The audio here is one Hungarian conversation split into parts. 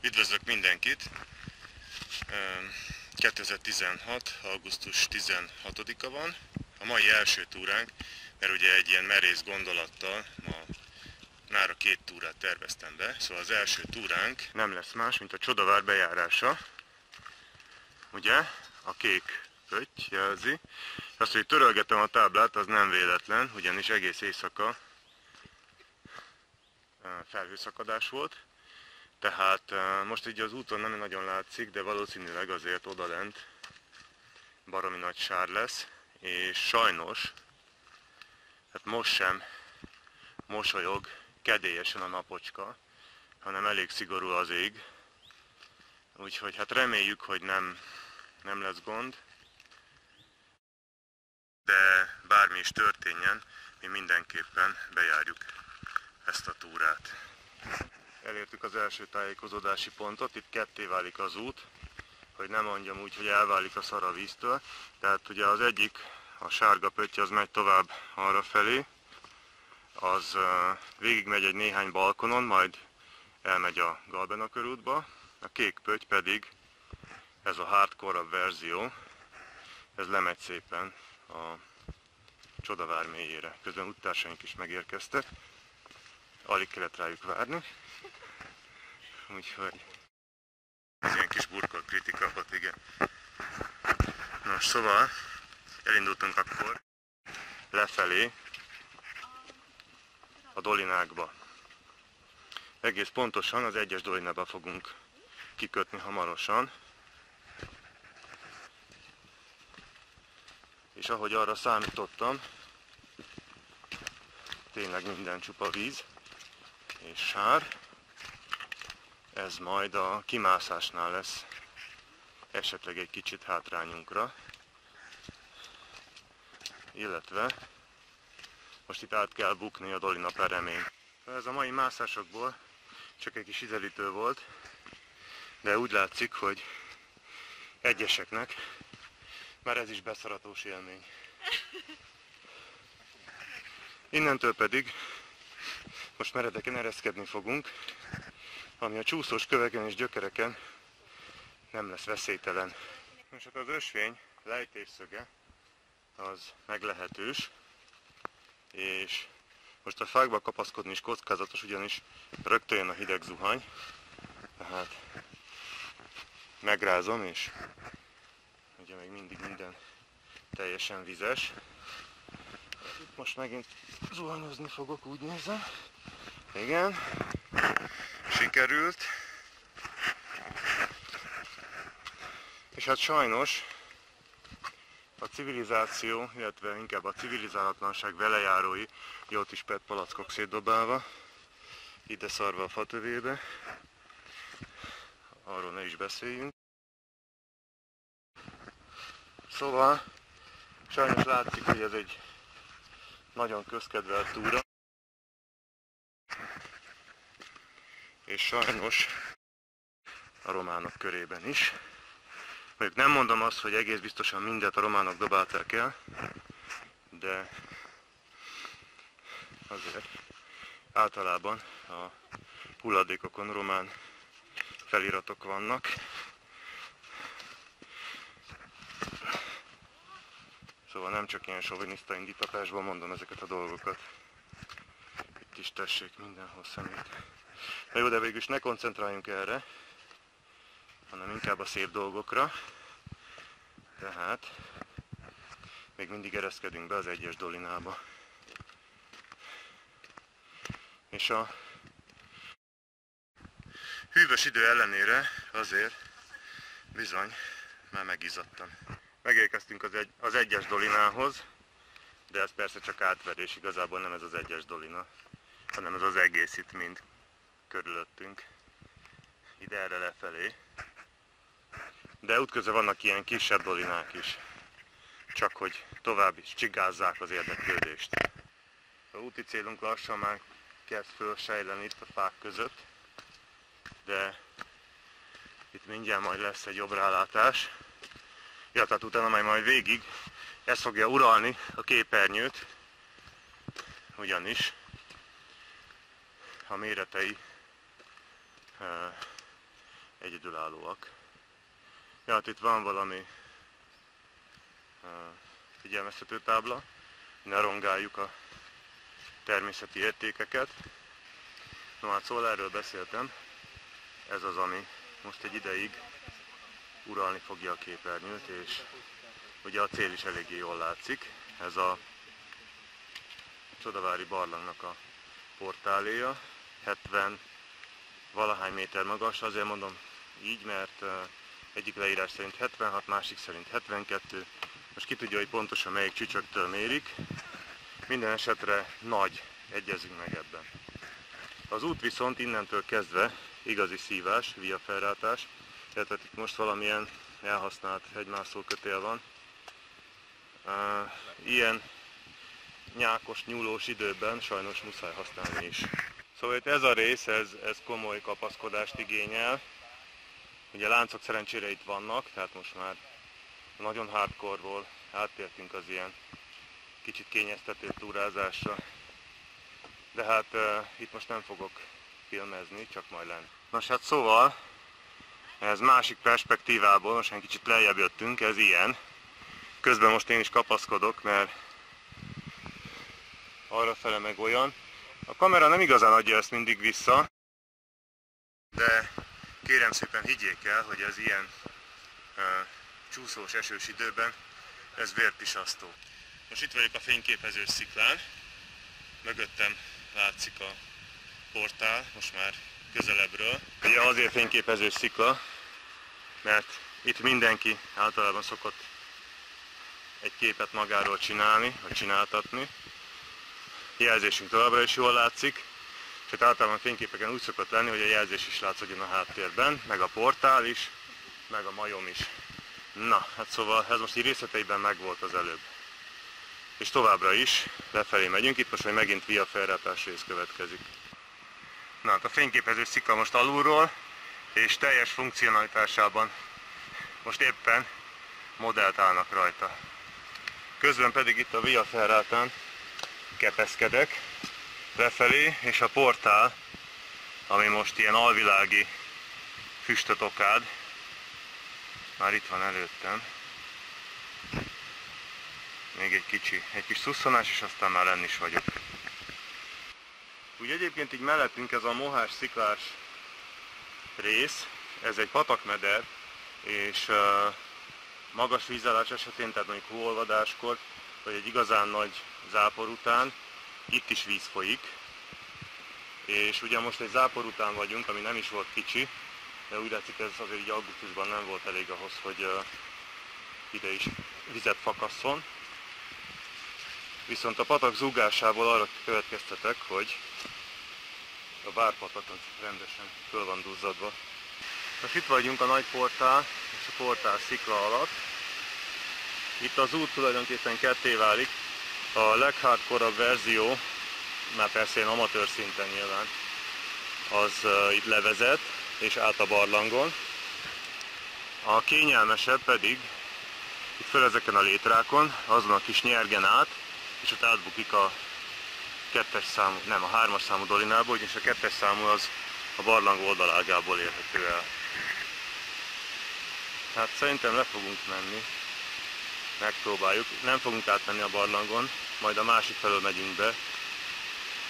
Üdvözlök mindenkit! 2016. augusztus 16-a van. A mai első túránk, mert ugye egy ilyen merész gondolattal mára 2 túrát terveztem be. Szóval az első túránk nem lesz más, mint a Csodavár bejárása. Ugye? A kék pötty jelzi. Azt, hogy törölgetem a táblát, az nem véletlen, ugyanis egész éjszaka felhőszakadás volt. Tehát most így az úton nem nagyon látszik, de valószínűleg azért odalent baromi nagy sár lesz, és sajnos, hát most sem mosolyog kedélyesen a napocska, hanem elég szigorú az ég. Úgyhogy hát reméljük, hogy nem lesz gond, de bármi is történjen, mi mindenképpen bejárjuk ezt a túrát. Elértük az első tájékozódási pontot, itt ketté válik az út, hogy nem mondjam úgy, hogy elválik a szar a víztől. Tehát ugye az egyik, a sárga pötty, az megy tovább arra felé, az végigmegy egy néhány balkonon, majd elmegy a Galbena körútba. A kék pötty pedig, ez a hardcore-abb verzió, ez lemegy szépen a Csodavár mélyére. Közben úttársaink is megérkeztek, alig kellett rájuk várni. Úgyhogy ez ilyen kis burkolt kritika volt, igen. Nos, szóval elindultunk akkor lefelé a dolinákba. Egész pontosan az 1-es dolinába fogunk kikötni hamarosan. És ahogy arra számítottam, tényleg minden csupa víz és sár. Ez majd a kimászásnál lesz esetleg egy kicsit hátrányunkra, illetve most itt át kell bukni a dolina peremén. Ez a mai mászásokból csak egy kis ízelítő volt, de úgy látszik, hogy egyeseknek már ez is beszaratós élmény. Innentől pedig most meredeken ereszkedni fogunk, ami a csúszós köveken és gyökereken nem lesz veszélytelen. Most hát az ösvény lejtésszöge az meglehetős, és most a fákba kapaszkodni is kockázatos, ugyanis rögtön jön a hideg zuhany, tehát megrázom, és ugye még mindig minden teljesen vizes. Itt most megint zuhanyozni fogok, úgy nézem. Igen, sikerült. És hát sajnos a civilizáció, illetve inkább a civilizálatlanság velejárói, ott is PET palackok szétdobálva, ide szarva a fatövébe, arról ne is beszéljünk. Szóval sajnos látszik, hogy ez egy nagyon közkedvelt túra, és sajnos a románok körében is. Mondjuk nem mondom azt, hogy egész biztosan mindet a románok dobálták el, de azért általában a hulladékokon román feliratok vannak. Szóval nem csak ilyen soviniszta indítatásban mondom ezeket a dolgokat. Itt is tessék mindenhol szemét. Na jó, de végül is ne koncentráljunk erre, hanem inkább a szép dolgokra. Tehát még mindig ereszkedünk be az 1-es dolinába. És a hűvös idő ellenére azért bizony már megizzadtam. Megérkeztünk az 1-es dolinához, de ez persze csak átverés, igazából nem ez az 1-es dolina, hanem ez az egész itt mind körülöttünk, ide erre lefelé. De útközben vannak ilyen kisebb dolinák is, csak hogy tovább is csigázzák az érdeklődést. A úti célunk lassan már kezd fölsejleni itt a fák között, de itt mindjárt majd lesz egy jobb rálátás, illetve utána majd végig ez fogja uralni a képernyőt, ugyanis a méretei egyedülállóak. Ja, hát itt van valami figyelmeztető tábla, ne rongáljuk a természeti értékeket. No hát szóval erről beszéltem, ez az, ami most egy ideig uralni fogja a képernyőt, és ugye a cél is eléggé jól látszik. Ez a Csodavári barlangnak a portáléja, 70 valahány méter magas, azért mondom így, mert egyik leírás szerint 76, másik szerint 72, most ki tudja, hogy pontosan melyik csücsöktől mérik. Minden esetre nagy, egyezünk meg ebben. Az út viszont innentől kezdve igazi szívás, viaferrátás, tehát itt most valamilyen elhasznált hegymászó kötél van. Ilyen nyákos, nyúlós időben sajnos muszáj használni is. Szóval itt ez a rész, ez komoly kapaszkodást igényel. Ugye láncok szerencsére itt vannak, tehát most már nagyon hardcore-ból áttértünk az ilyen kicsit kényeztető túrázásra. De hát itt most nem fogok filmezni, csak majd lenni. Nos hát szóval, ez másik perspektívából, most egy kicsit lejjebb jöttünk, ez ilyen. Közben most én is kapaszkodok, mert arrafele meg olyan. A kamera nem igazán adja ezt mindig vissza, de kérem szépen higgyék el, hogy ez ilyen csúszós, esős időben ez vérpisasztó. Most itt vagyok a fényképezős sziklán, mögöttem látszik a portál, most már közelebbről. Ugye azért fényképezős szikla, mert itt mindenki általában szokott egy képet magáról csinálni, vagy csináltatni. Jelzésünk továbbra is jól látszik, és hát általában fényképeken úgy szokott lenni, hogy a jelzés is látszódjon a háttérben, meg a portál is, meg a majom is. Na, hát szóval ez most így részleteiben megvolt az előbb. És továbbra is lefelé megyünk, itt most majd megint viaferrátás rész következik. Na hát a fényképező szikla most alulról, és teljes funkcionalitásában most éppen modellt állnak rajta. Közben pedig itt a viaferrátán kepeszkedek lefelé, és a portál, ami most ilyen alvilági füstöt okád, már itt van előttem. Még egy kis szusszanás, és aztán már lenni is vagyok. Úgy egyébként így mellettünk ez a mohás sziklás rész, ez egy patakmeder, és magas vízállás esetén, tehát mondjuk hóolvadáskor, vagy egy igazán nagy zápor után, itt is víz folyik. És ugye most egy zápor után vagyunk, ami nem is volt kicsi, de úgy látszik, ez azért így augusztusban nem volt elég ahhoz, hogy ide is vizet fakasszon. Viszont a patak zúgásából arra következtetek, hogy a várpatak rendesen föl van duzzadva. Most itt vagyunk a nagy portál és a portál szikla alatt. Itt az út tulajdonképpen ketté válik. A leghardcore verzió, már persze ilyen amatőr szinten nyilván, az itt levezet és át a barlangon. A kényelmesebb pedig itt föl ezeken a létrákon, azon a kis nyergen át, és ott átbukik a 2-es számú, nem, a 3-as számú dolinából, ugyanis a 2-es számú az a barlang oldalágából érhető el. Hát szerintem le fogunk menni, megpróbáljuk, nem fogunk átmenni a barlangon, majd a másik felől megyünk be,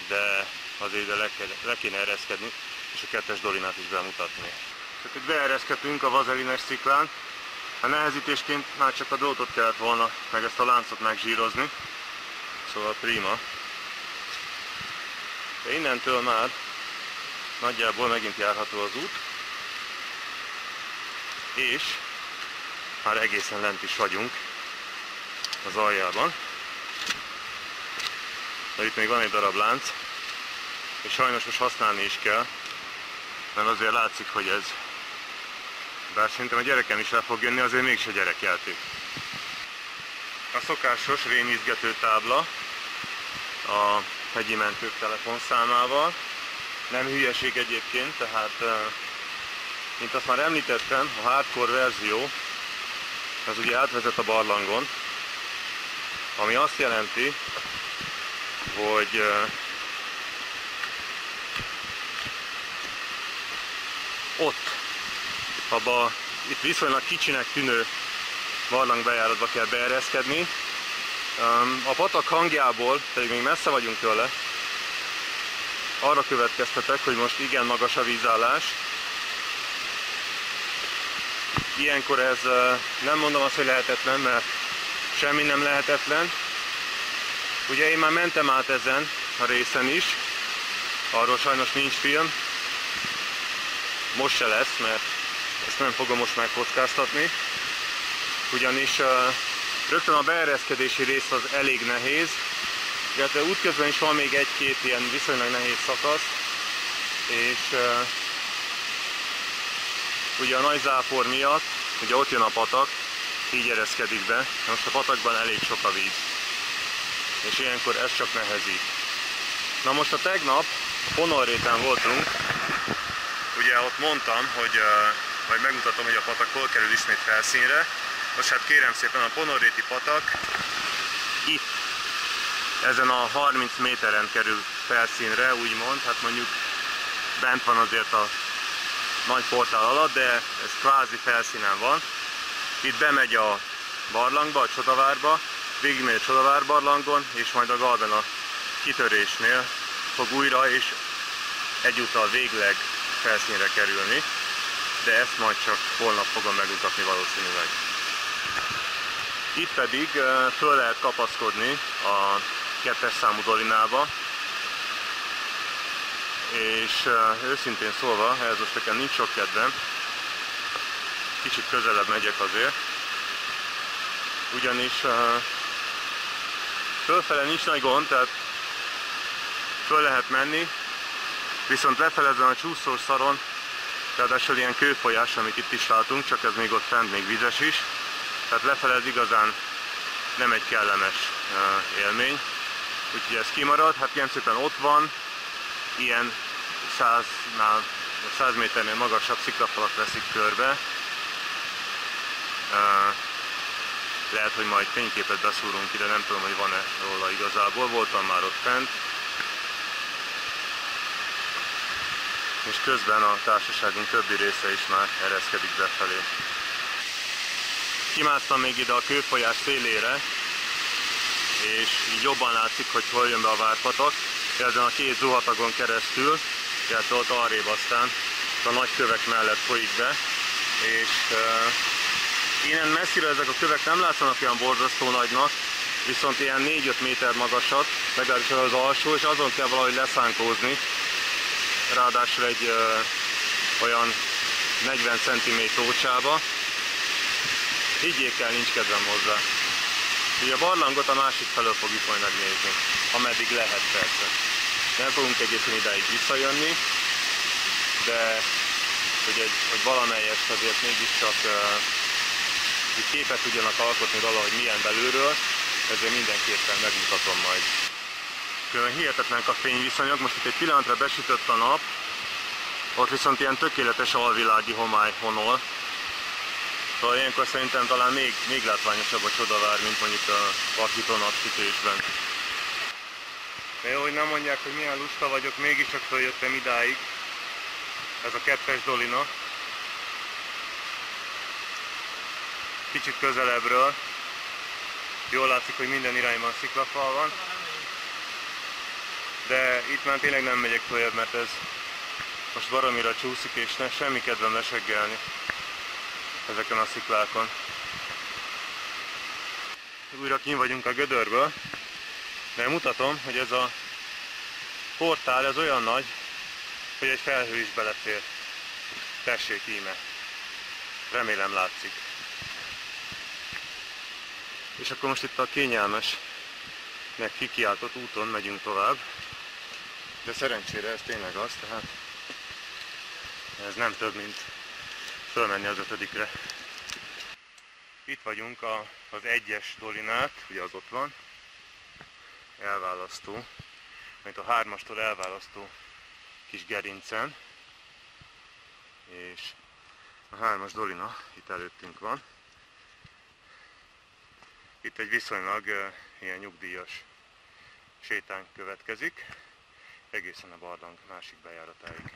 de azért ide le kéne ereszkedni, és a 2-es dolinát is bemutatni. Tehát itt beereszkedtünk a vazelines sziklán, a nehezítésként már csak a drótot kellett volna, meg ezt a láncot megzsírozni, szóval prima. De innentől már nagyjából megint járható az út, és már egészen lent is vagyunk az aljában. De itt még van egy darab lánc, és sajnos most használni is kell, mert azért látszik, hogy ez, bár szerintem a gyerekem is el fog jönni, azért mégis a gyerekjáték. A szokásos rémizgető tábla a hegyi mentők telefonszámával. Nem hülyeség egyébként, tehát mint azt már említettem, a hardcore verzió az ugye átvezet a barlangon, ami azt jelenti, hogy ott itt viszonylag kicsinek tűnő barlangbejáratba kell beereszkedni. A patak hangjából, pedig még messze vagyunk tőle, arra következtetek, hogy most igen magas a vízállás. Ilyenkor ez nem mondom azt, hogy lehetetlen, mert semmi nem lehetetlen. Ugye én már mentem át ezen a részen is, arról sajnos nincs film. Most se lesz, mert ezt nem fogom most megkockáztatni. Ugyanis rögtön a beereszkedési rész az elég nehéz, illetve útközben is van még egy-két ilyen viszonylag nehéz szakasz, és ugye a nagy zápor miatt, ugye ott jön a patak, így ereszkedik be. Most a patakban elég sok a víz, és ilyenkor ez csak nehezít. Na most a tegnap a Ponorréten voltunk, ugye ott mondtam, hogy majd megmutatom, hogy a patak hol kerül ismét felszínre. Most hát kérem szépen, a Ponorréti patak itt, ezen a 30 méteren kerül felszínre, úgymond, hát mondjuk bent van azért a nagy portál alatt, de ez kvázi felszínen van. Itt bemegy a barlangba, a Csodavárba, végigmegy a Csodavár barlangon, és majd a Galben kitörésnél fog újra és egyúttal végleg felszínre kerülni, de ezt majd csak holnap fogom megmutatni valószínűleg. Itt pedig föl lehet kapaszkodni a 2-es számú dolinába, és őszintén szólva, ehhez most nekem nincs sok kedvem, kicsit közelebb megyek azért, ugyanis fölfele nincs nagy gond, tehát föl lehet menni, viszont lefele ezen a csúszós szaron, ráadásul ilyen kőfolyás, amit itt is látunk, csak ez még ott fent még vizes is, tehát lefele ez igazán nem egy kellemes élmény, úgyhogy ez kimarad. Hát ilyen szépen ott van, ilyen 100 méternél magasabb sziklafalak veszik körbe. Lehet, hogy majd fényképet beszúrunk ide, nem tudom, hogy van-e róla igazából, voltam már ott fent. És közben a társaságunk többi része is már ereszkedik befelé. Kimásztam még ide a kőfolyás szélére, és így jobban látszik, hogy hol jön be a Várpatak. Ezen a két zuhatagon keresztül, illetve ott arrébb aztán a nagy kövek mellett folyik be, és innen messziről ezek a kövek nem látszanak olyan borzasztó nagynak, viszont ilyen 4-5 méter magasat, legalábbis az alsó, és azon kell valahogy leszánkózni. Ráadásul egy olyan 40 cm tócsába. Higgyék el, nincs kedvem hozzá. Ugye a barlangot a másik felől fogjuk majd megnézni, ameddig lehet persze. Nem fogunk egészen idáig visszajönni, de hogy valamelyest azért mégiscsak képet tudjanak alkotni róla, hogy milyen belülről, ezért mindenképpen megmutatom majd. Különben hihetetlenek a fényviszonyok, most itt egy pillanatra besütött a nap, ott viszont ilyen tökéletes alvilági homály honol. Szóval ilyenkor szerintem talán még látványosabb a Csodavár, mint mondjuk a vakító napsütésben. De jó, hogy nem mondják, hogy milyen lusta vagyok, mégiscsak följöttem idáig. Ez a 2-es dolina. Kicsit közelebbről. Jól látszik, hogy minden irányban sziklafal van. De itt már tényleg nem megyek följebb, mert ez most baromira csúszik, és semmi kedvem leseggelni ezeken a sziklákon. Újra kint vagyunk a gödörből, de mutatom, hogy ez a portál ez olyan nagy, hogy egy felhő is belefér. Tessék íme. Remélem látszik. És akkor most itt a kényelmes, meg kikiáltott úton megyünk tovább. De szerencsére ez tényleg az, tehát ez nem több, mint fölmenni az 5-re. Itt vagyunk az 1-es dolinát, ugye az ott van, elválasztó, mint a 3-astól elválasztó kis gerincen, és a 3-as dolina itt előttünk van. Itt egy viszonylag ilyen nyugdíjas sétány következik, egészen a barlang másik bejáratáig.